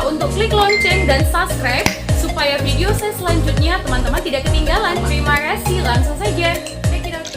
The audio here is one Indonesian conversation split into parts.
untuk klik lonceng dan subscribe supaya video saya selanjutnya teman-teman tidak ketinggalan. Terima kasih, langsung saja. Check it out.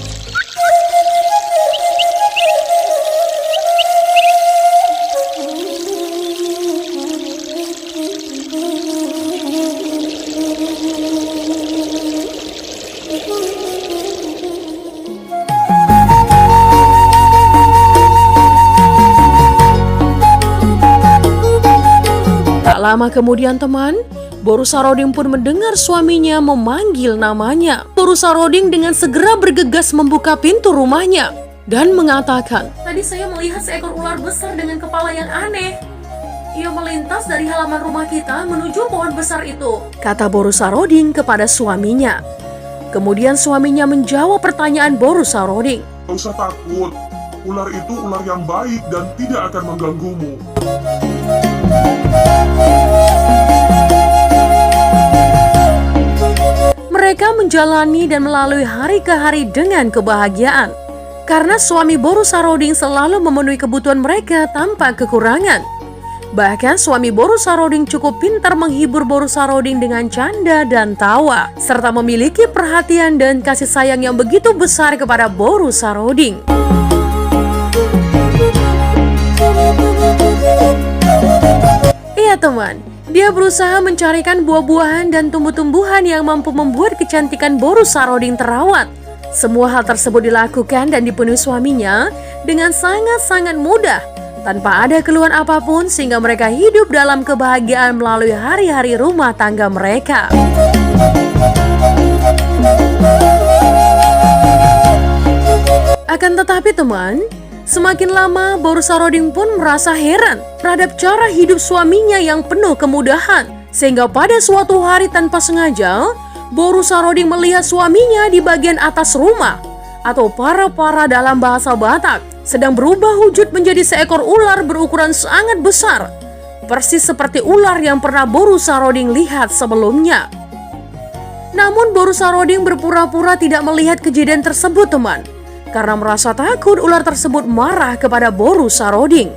Tak lama kemudian teman, Boru Saroding pun mendengar suaminya memanggil namanya. Boru Saroding dengan segera bergegas membuka pintu rumahnya dan mengatakan, Tadi saya melihat seekor ular besar dengan kepala yang aneh. Ia melintas dari halaman rumah kita menuju pohon besar itu, kata Boru Saroding kepada suaminya. Kemudian suaminya menjawab pertanyaan Boru Saroding. Gak usah takut, ular itu ular yang baik dan tidak akan mengganggumu. Mereka menjalani dan melalui hari ke hari dengan kebahagiaan. Karena suami Boru Saroding selalu memenuhi kebutuhan mereka tanpa kekurangan. Bahkan suami Boru Saroding cukup pintar menghibur Boru Saroding dengan canda dan tawa, serta memiliki perhatian dan kasih sayang yang begitu besar kepada Boru Saroding. Iya teman, dia berusaha mencarikan buah-buahan dan tumbuh-tumbuhan yang mampu membuat kecantikan Boru Saroding terawat. Semua hal tersebut dilakukan dan dipenuhi suaminya dengan sangat-sangat mudah, tanpa ada keluhan apapun, sehingga mereka hidup dalam kebahagiaan melalui hari-hari rumah tangga mereka. Akan tetapi teman, semakin lama Boru Saroding pun merasa heran terhadap cara hidup suaminya yang penuh kemudahan. Sehingga pada suatu hari tanpa sengaja, Boru Saroding melihat suaminya di bagian atas rumah, atau para-para dalam bahasa Batak, sedang berubah wujud menjadi seekor ular berukuran sangat besar, persis seperti ular yang pernah Boru Saroding lihat sebelumnya. Namun Boru Saroding berpura-pura tidak melihat kejadian tersebut teman, karena merasa takut ular tersebut marah kepada Boru Saroding.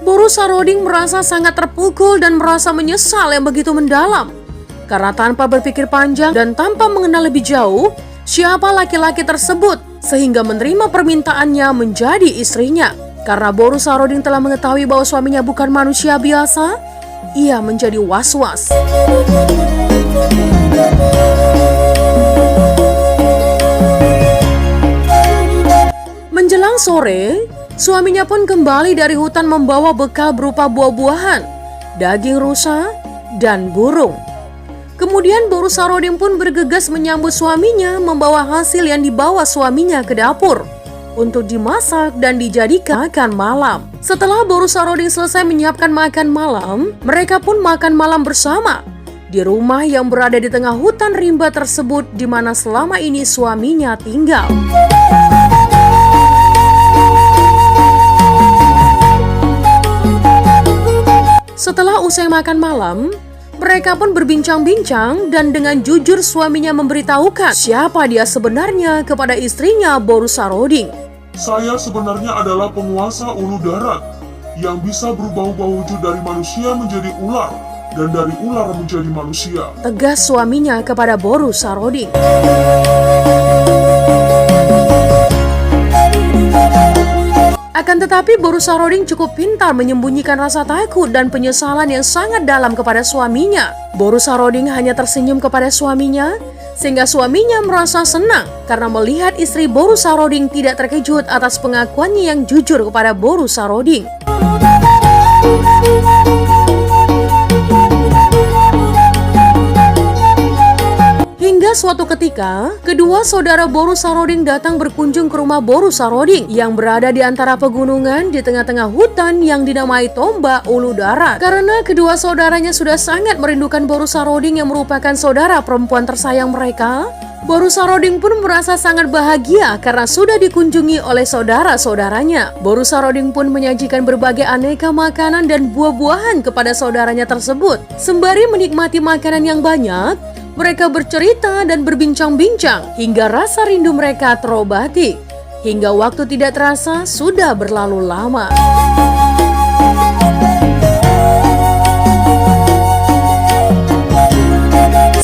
Boru Saroding merasa sangat terpukul dan merasa menyesal yang begitu mendalam. Karena tanpa berpikir panjang dan tanpa mengenal lebih jauh siapa laki-laki tersebut, sehingga menerima permintaannya menjadi istrinya. Karena Boru Saroding telah mengetahui bahwa suaminya bukan manusia biasa, ia menjadi was-was. Menjelang sore, suaminya pun kembali dari hutan membawa bekal berupa buah-buahan, daging rusa, dan burung. Kemudian Boru Saroding pun bergegas menyambut suaminya membawa hasil yang dibawa suaminya ke dapur untuk dimasak dan dijadikan makan malam. Setelah Boru Saroding selesai menyiapkan makan malam, mereka pun makan malam bersama di rumah yang berada di tengah hutan rimba tersebut, di mana selama ini suaminya tinggal. Setelah usai makan malam, mereka pun berbincang-bincang dan dengan jujur suaminya memberitahukan siapa dia sebenarnya kepada istrinya Boru Saroding. Saya sebenarnya adalah penguasa ulu darat yang bisa berubah-ubah wujud dari manusia menjadi ular dan dari ular menjadi manusia, tegas suaminya kepada Boru Saroding. Akan tetapi Boru Saroding cukup pintar menyembunyikan rasa takut dan penyesalan yang sangat dalam kepada suaminya. Boru Saroding hanya tersenyum kepada suaminya, sehingga suaminya merasa senang karena melihat istri Boru Saroding tidak terkejut atas pengakuannya yang jujur kepada Boru Saroding. Hingga suatu ketika, kedua saudara Boru Saroding datang berkunjung ke rumah Boru Saroding yang berada di antara pegunungan di tengah-tengah hutan yang dinamai Tombak Ulu Darat. Karena kedua saudaranya sudah sangat merindukan Boru Saroding yang merupakan saudara perempuan tersayang mereka, Boru Saroding pun merasa sangat bahagia karena sudah dikunjungi oleh saudara-saudaranya. Boru Saroding pun menyajikan berbagai aneka makanan dan buah-buahan kepada saudaranya tersebut. Sembari menikmati makanan yang banyak, mereka bercerita dan berbincang-bincang hingga rasa rindu mereka terobati. hingga waktu tidak terasa sudah berlalu lama.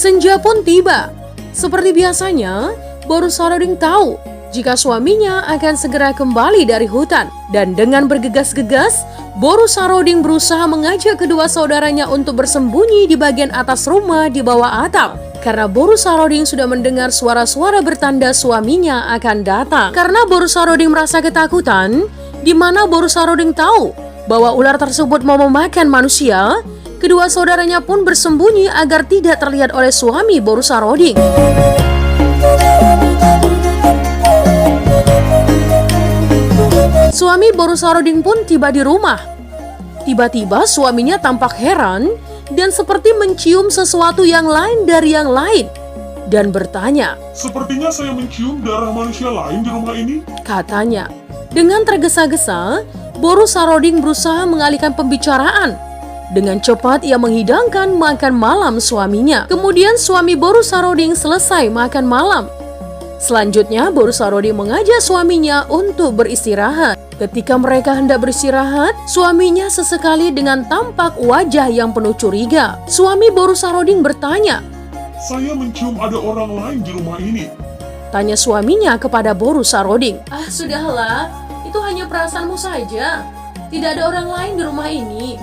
Senja pun tiba. Seperti biasanya, Boru Saroding tahu jika suaminya akan segera kembali dari hutan. Dan dengan bergegas-gegas, Boru Saroding berusaha mengajak kedua saudaranya untuk bersembunyi di bagian atas rumah di bawah atap. Karena Boru Saroding sudah mendengar suara-suara bertanda suaminya akan datang. Karena Boru Saroding merasa ketakutan, di mana Boru Saroding tahu bahwa ular tersebut mau memakan manusia, kedua saudaranya pun bersembunyi agar tidak terlihat oleh suami Boru Saroding. Suami Boru Saroding pun tiba di rumah. Tiba-tiba suaminya tampak heran dan seperti mencium sesuatu yang lain dari yang lain dan bertanya, Sepertinya saya mencium darah manusia lain di rumah ini. katanya. Dengan tergesa-gesa, Boru Saroding berusaha mengalihkan pembicaraan. Dengan cepat ia menghidangkan makan malam suaminya. Kemudian suami Boru Saroding selesai makan malam. Selanjutnya Boru Saroding mengajak suaminya untuk beristirahat. Ketika mereka hendak beristirahat, suaminya sesekali dengan tampak wajah yang penuh curiga. Suami Boru Saroding bertanya, Saya mencium ada orang lain di rumah ini. tanya suaminya kepada Boru Saroding. Ah, sudahlah. Itu hanya perasaanmu saja. Tidak ada orang lain di rumah ini.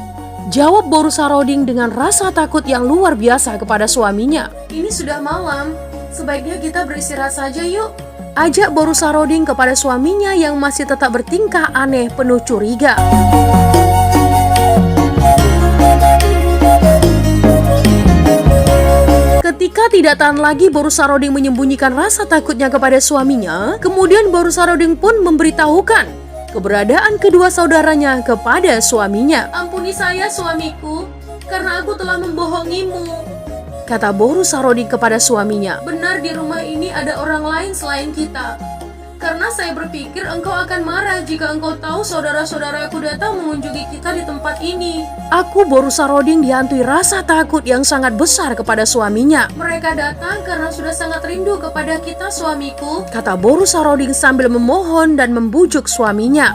Jawab Boru Saroding dengan rasa takut yang luar biasa kepada suaminya. Ini sudah malam. Sebaiknya kita beristirahat saja yuk. Ajak Boru Saroding kepada suaminya yang masih tetap bertingkah aneh penuh curiga. Ketika tidak tahan lagi Boru Saroding menyembunyikan rasa takutnya kepada suaminya, kemudian Boru Saroding pun memberitahukan keberadaan kedua saudaranya kepada suaminya. Ampuni saya suamiku, karena aku telah membohongimu. Kata Boru Saroding kepada suaminya. Benar di rumah ini ada orang lain selain kita. Karena saya berpikir engkau akan marah jika engkau tahu saudara-saudaraku datang mengunjungi kita di tempat ini. Aku Boru Saroding dihantui rasa takut yang sangat besar kepada suaminya. Mereka datang karena sudah sangat rindu kepada kita suamiku. Kata Boru Saroding sambil memohon dan membujuk suaminya.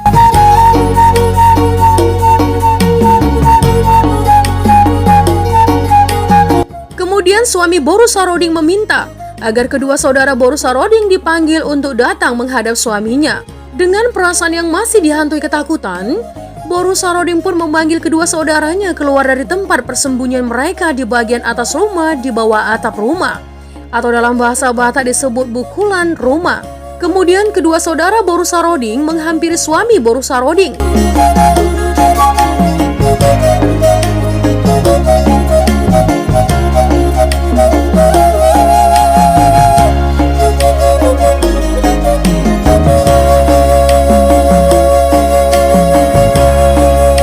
Kemudian suami Boru Saroding meminta agar kedua saudara Boru Saroding dipanggil untuk datang menghadap suaminya. Dengan perasaan yang masih dihantui ketakutan, Boru Saroding pun memanggil kedua saudaranya keluar dari tempat persembunyian mereka di bagian atas rumah di bawah atap rumah, atau dalam bahasa Batak disebut bukulan rumah. Kemudian kedua saudara Boru Saroding menghampiri suami Boru Saroding.